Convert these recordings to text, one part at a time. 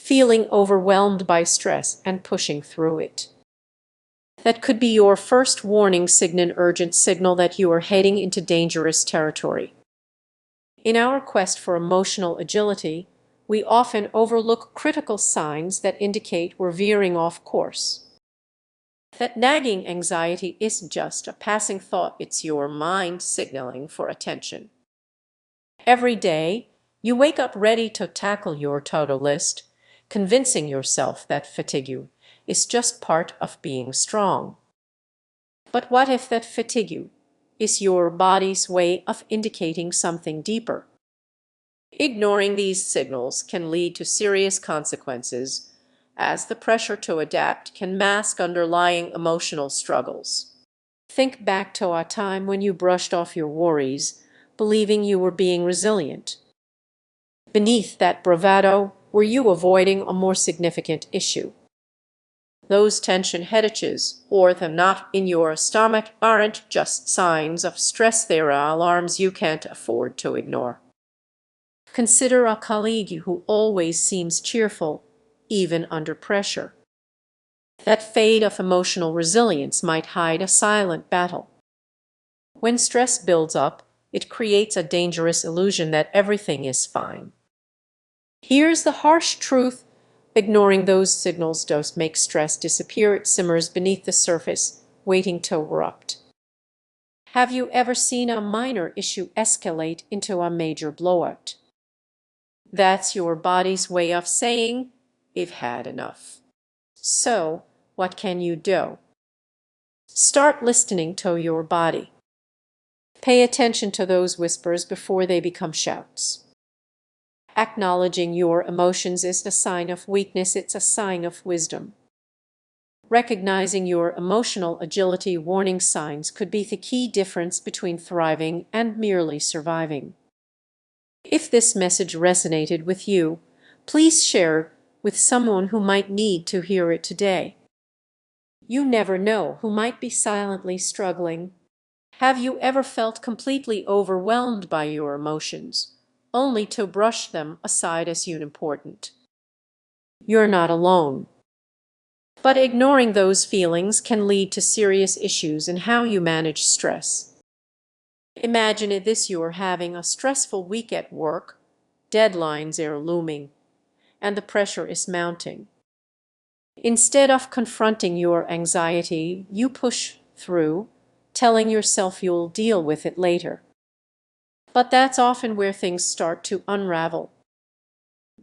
feeling overwhelmed by stress and pushing through it. That could be your first warning signal, an urgent signal that you are heading into dangerous territory. In our quest for emotional agility, we often overlook critical signs that indicate we're veering off course. That nagging anxiety isn't just a passing thought, it's your mind signaling for attention. Every day, you wake up ready to tackle your to-do list, convincing yourself that fatigue is just part of being strong. But what if that fatigue is your body's way of indicating something deeper? Ignoring these signals can lead to serious consequences, as the pressure to adapt can mask underlying emotional struggles. Think back to a time when you brushed off your worries, believing you were being resilient. Beneath that bravado, were you avoiding a more significant issue? Those tension headaches, or the knot in your stomach, aren't just signs of stress, they're alarms you can't afford to ignore. Consider a colleague who always seems cheerful, even under pressure. That fade of emotional resilience might hide a silent battle. When stress builds up, it creates a dangerous illusion that everything is fine. Here's the harsh truth: ignoring those signals does make stress disappear. It simmers beneath the surface, waiting to erupt. Have you ever seen a minor issue escalate into a major blowout? That's your body's way of saying, "I've had enough." So, what can you do? Start listening to your body. Pay attention to those whispers before they become shouts. Acknowledging your emotions isn't a sign of weakness, it's a sign of wisdom. Recognizing your emotional agility warning signs could be the key difference between thriving and merely surviving. If this message resonated with you, please share it with someone who might need to hear it today. You never know who might be silently struggling. Have you ever felt completely overwhelmed by your emotions, only to brush them aside as unimportant? You're not alone. But ignoring those feelings can lead to serious issues in how you manage stress. Imagine this: you're having a stressful week at work, deadlines are looming, and the pressure is mounting. Instead of confronting your anxiety, you push through, telling yourself you'll deal with it later. But that's often where things start to unravel.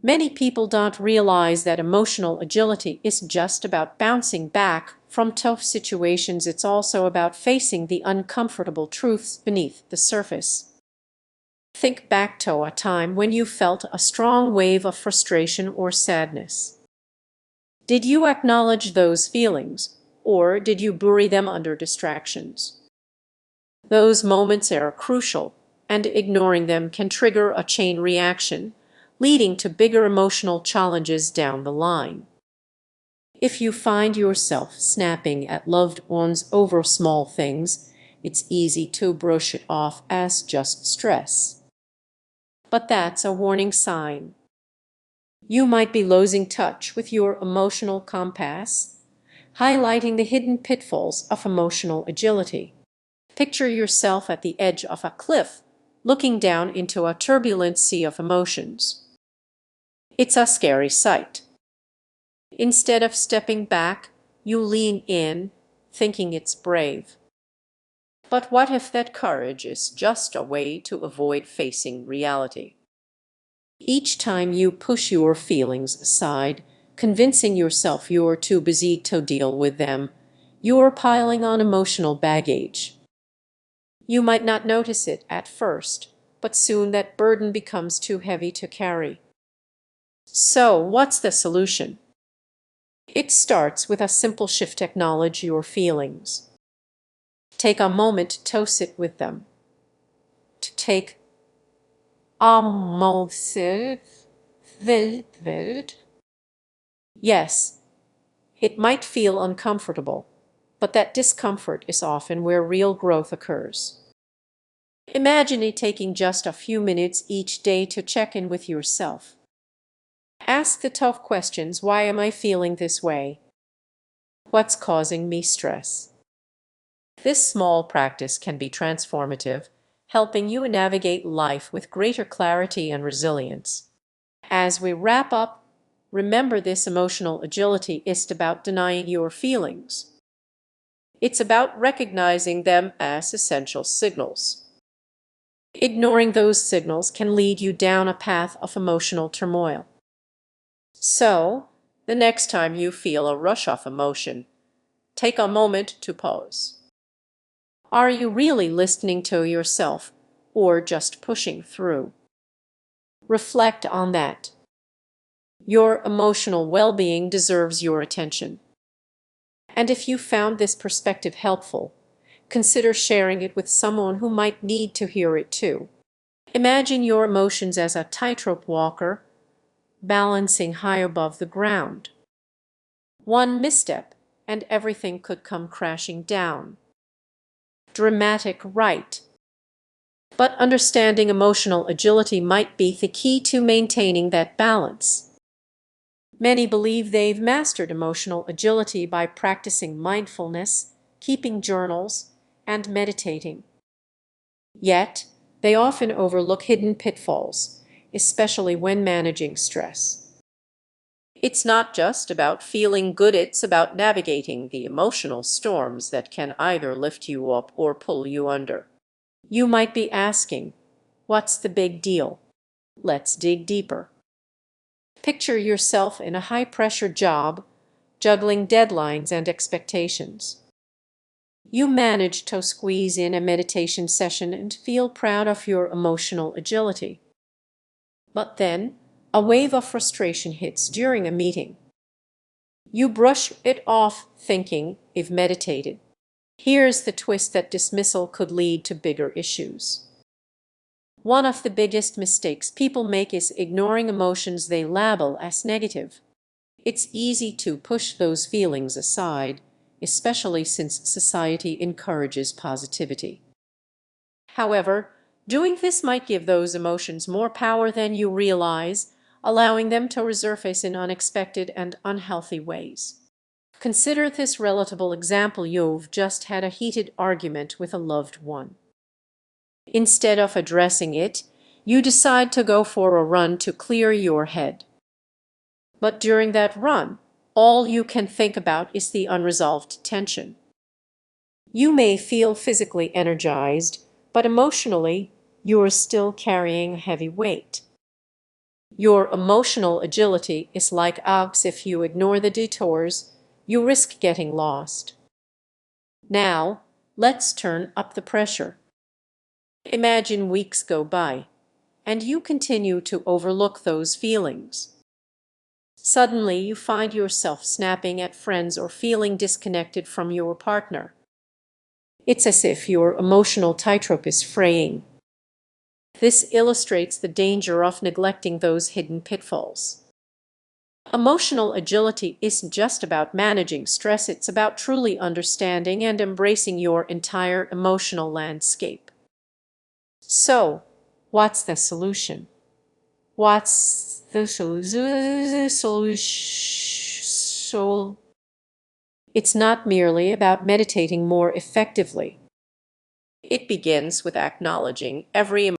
Many people don't realize that emotional agility isn't just about bouncing back from tough situations, it's also about facing the uncomfortable truths beneath the surface. Think back to a time when you felt a strong wave of frustration or sadness. Did you acknowledge those feelings, or did you bury them under distractions? Those moments are crucial, and ignoring them can trigger a chain reaction, leading to bigger emotional challenges down the line. If you find yourself snapping at loved ones over small things, it's easy to brush it off as just stress. But that's a warning sign. You might be losing touch with your emotional compass, highlighting the hidden pitfalls of emotional agility. Picture yourself at the edge of a cliff, looking down into a turbulent sea of emotions. It's a scary sight. Instead of stepping back, you lean in, thinking it's brave. But what if that courage is just a way to avoid facing reality? Each time you push your feelings aside, convincing yourself you're too busy to deal with them, you're piling on emotional baggage. You might not notice it at first, but soon that burden becomes too heavy to carry. So, what's the solution? It starts with a simple shift: acknowledge your feelings. Take a moment to sit with them. To take a moment. Yes, it might feel uncomfortable, but that discomfort is often where real growth occurs. Imagine it taking just a few minutes each day to check in with yourself. Ask the tough questions. Why am I feeling this way? What's causing me stress? This small practice can be transformative, helping you navigate life with greater clarity and resilience. As we wrap up, remember this emotional agility isn't about denying your feelings. It's about recognizing them as essential signals. Ignoring those signals can lead you down a path of emotional turmoil. So, the next time you feel a rush of emotion, take a moment to pause. Are you really listening to yourself or just pushing through? Reflect on that. Your emotional well-being deserves your attention. And if you found this perspective helpful, consider sharing it with someone who might need to hear it too. Imagine your emotions as a tightrope walker, balancing high above the ground. One misstep, and everything could come crashing down. Dramatic, right? But understanding emotional agility might be the key to maintaining that balance. Many believe they've mastered emotional agility by practicing mindfulness, keeping journals, and meditating. Yet, they often overlook hidden pitfalls, especially when managing stress. It's not just about feeling good, it's about navigating the emotional storms that can either lift you up or pull you under. You might be asking, what's the big deal? Let's dig deeper. Picture yourself in a high-pressure job, juggling deadlines and expectations. You manage to squeeze in a meditation session and feel proud of your emotional agility. But then, a wave of frustration hits during a meeting. You brush it off, thinking you've meditated. Here's the twist: that dismissal could lead to bigger issues. One of the biggest mistakes people make is ignoring emotions they label as negative. It's easy to push those feelings aside, especially since society encourages positivity. However, doing this might give those emotions more power than you realize, allowing them to resurface in unexpected and unhealthy ways. Consider this relatable example: you've just had a heated argument with a loved one. Instead of addressing it, you decide to go for a run to clear your head. But during that run, all you can think about is the unresolved tension. You may feel physically energized, but emotionally, you are still carrying a heavy weight. Your emotional agility is like ox. If you ignore the detours, you risk getting lost. Now, let's turn up the pressure. Imagine weeks go by, and you continue to overlook those feelings. Suddenly, you find yourself snapping at friends or feeling disconnected from your partner. It's as if your emotional tightrope is fraying. This illustrates the danger of neglecting those hidden pitfalls. Emotional agility isn't just about managing stress, it's about truly understanding and embracing your entire emotional landscape. So, what's the solution? What's the solution? It's not merely about meditating more effectively. It begins with acknowledging every